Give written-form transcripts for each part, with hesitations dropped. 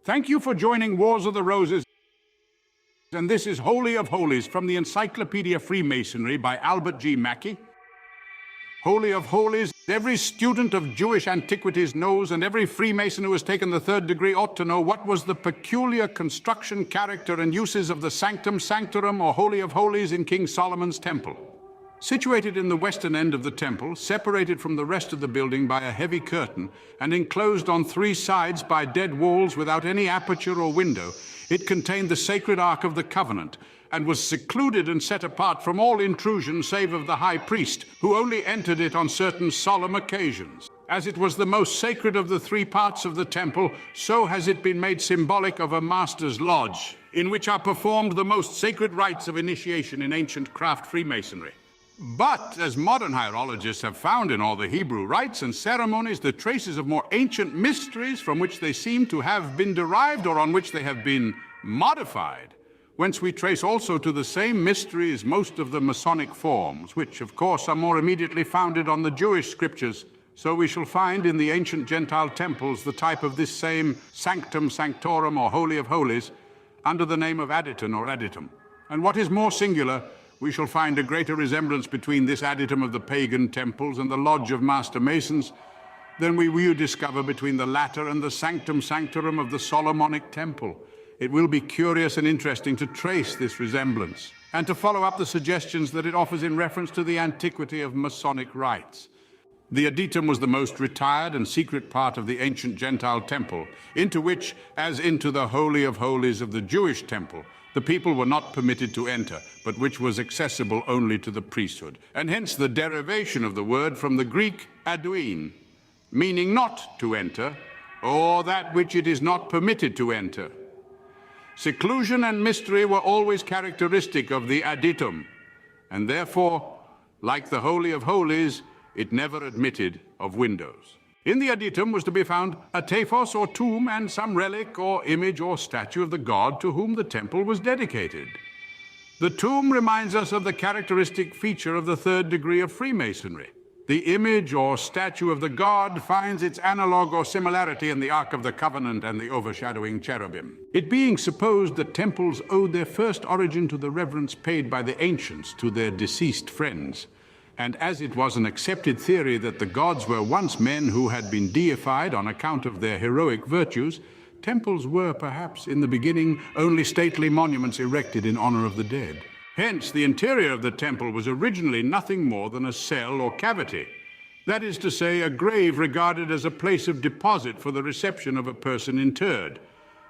Thank you for joining Wars of the Roses. And this is Holy of Holies from the Encyclopedia of Freemasonry by Albert G. Mackey. Holy of Holies, every student of Jewish antiquities knows, and every Freemason who has taken the third degree ought to know, what was the peculiar construction, character, and uses of the Sanctum Sanctorum, or Holy of Holies, in King Solomon's temple. Situated in the western end of the temple, separated from the rest of the building by a heavy curtain, and enclosed on three sides by dead walls without any aperture or window, it contained the sacred Ark of the Covenant, and was secluded and set apart from all intrusion save of the high priest, who only entered it on certain solemn occasions. As it was the most sacred of the three parts of the temple, so has it been made symbolic of a master's lodge, in which are performed the most sacred rites of initiation in ancient craft Freemasonry. But, as modern hierologists have found in all the Hebrew rites and ceremonies, the traces of more ancient mysteries from which they seem to have been derived or on which they have been modified, whence we trace also to the same mysteries most of the Masonic forms, which, of course, are more immediately founded on the Jewish scriptures. So we shall find in the ancient Gentile temples the type of this same Sanctum Sanctorum, or Holy of Holies, under the name of Aditon or Aditum. And what is more singular, we shall find a greater resemblance between this Aditum of the pagan temples and the Lodge of Master Masons than we will discover between the latter and the Sanctum Sanctorum of the Solomonic Temple. It will be curious and interesting to trace this resemblance and to follow up the suggestions that it offers in reference to the antiquity of Masonic rites. The Aditum was the most retired and secret part of the ancient Gentile temple, into which, as into the Holy of Holies of the Jewish temple, the people were not permitted to enter, but which was accessible only to the priesthood, and hence the derivation of the word from the Greek adouin, meaning not to enter, or that which it is not permitted to enter. Seclusion and mystery were always characteristic of the Aditum, and therefore, like the Holy of Holies, it never admitted of windows. In the Aditum was to be found a tephos or tomb and some relic or image or statue of the god to whom the temple was dedicated. The tomb reminds us of the characteristic feature of the third degree of Freemasonry. The image or statue of the god finds its analog or similarity in the Ark of the Covenant and the overshadowing cherubim. It being supposed that temples owed their first origin to the reverence paid by the ancients to their deceased friends, and as it was an accepted theory that the gods were once men who had been deified on account of their heroic virtues, temples were perhaps in the beginning only stately monuments erected in honor of the dead. Hence, the interior of the temple was originally nothing more than a cell or cavity. That is to say, a grave regarded as a place of deposit for the reception of a person interred.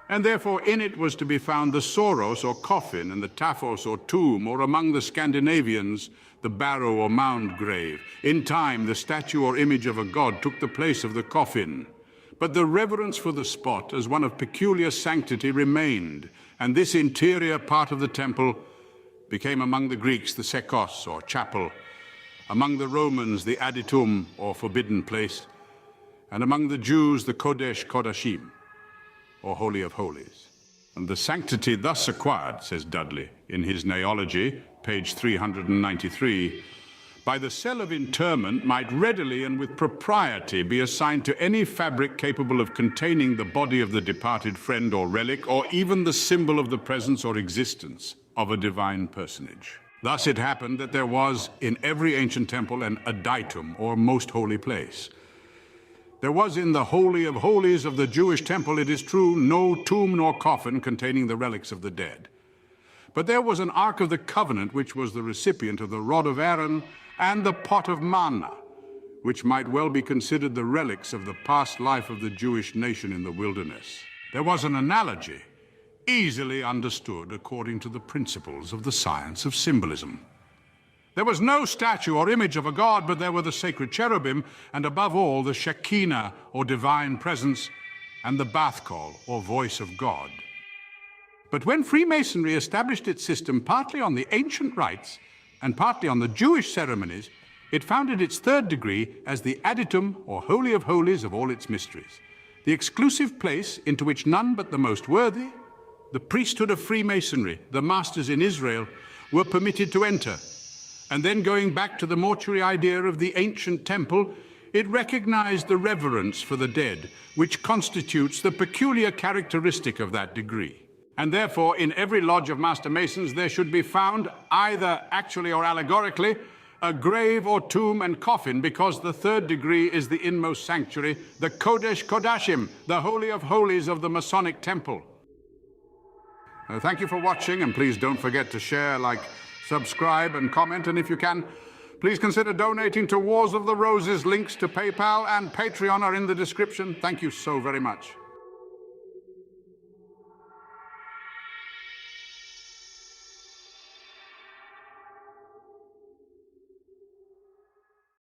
And therefore in it was to be found the soros or coffin, and the taphos or tomb, or among the Scandinavians, the barrow or mound grave. In time, the statue or image of a god took the place of the coffin. But the reverence for the spot as one of peculiar sanctity remained, and this interior part of the temple became among the Greeks the sekos or chapel, among the Romans the aditum or forbidden place, and among the Jews the kodesh kodashim, or Holy of Holies. And the sanctity thus acquired, says Dudley in his Neology, page 393, by the cell of interment might readily and with propriety be assigned to any fabric capable of containing the body of the departed friend or relic, or even the symbol of the presence or existence of a divine personage. Thus it happened that there was in every ancient temple an aditum, or most holy place. There was in the Holy of Holies of the Jewish temple, it is true, no tomb nor coffin containing the relics of the dead. But there was an Ark of the Covenant, which was the recipient of the rod of Aaron and the pot of manna, which might well be considered the relics of the past life of the Jewish nation in the wilderness. There was an analogy, easily understood according to the principles of the science of symbolism. There was no statue or image of a god, but there were the sacred cherubim, and above all, the Shekinah, or divine presence, and the bath call, or voice of God. But when Freemasonry established its system partly on the ancient rites and partly on the Jewish ceremonies, it founded its third degree as the Aditum, or Holy of Holies of all its mysteries, the exclusive place into which none but the most worthy, the priesthood of Freemasonry, the masters in Israel, were permitted to enter. And then, going back to the mortuary idea of the ancient temple, It recognized the reverence for the dead, which constitutes the peculiar characteristic of that degree. And therefore, in every lodge of Master Masons, there should be found, either actually or allegorically, a grave or tomb and coffin, because the third degree is the inmost sanctuary, the Kodesh Kodashim, the Holy of Holies of the Masonic Temple. Thank you for watching, and please don't forget to share, like, subscribe, and comment. And if you can, please consider donating to Wars of the Roses. Links to PayPal and Patreon are in the description. Thank you so very much.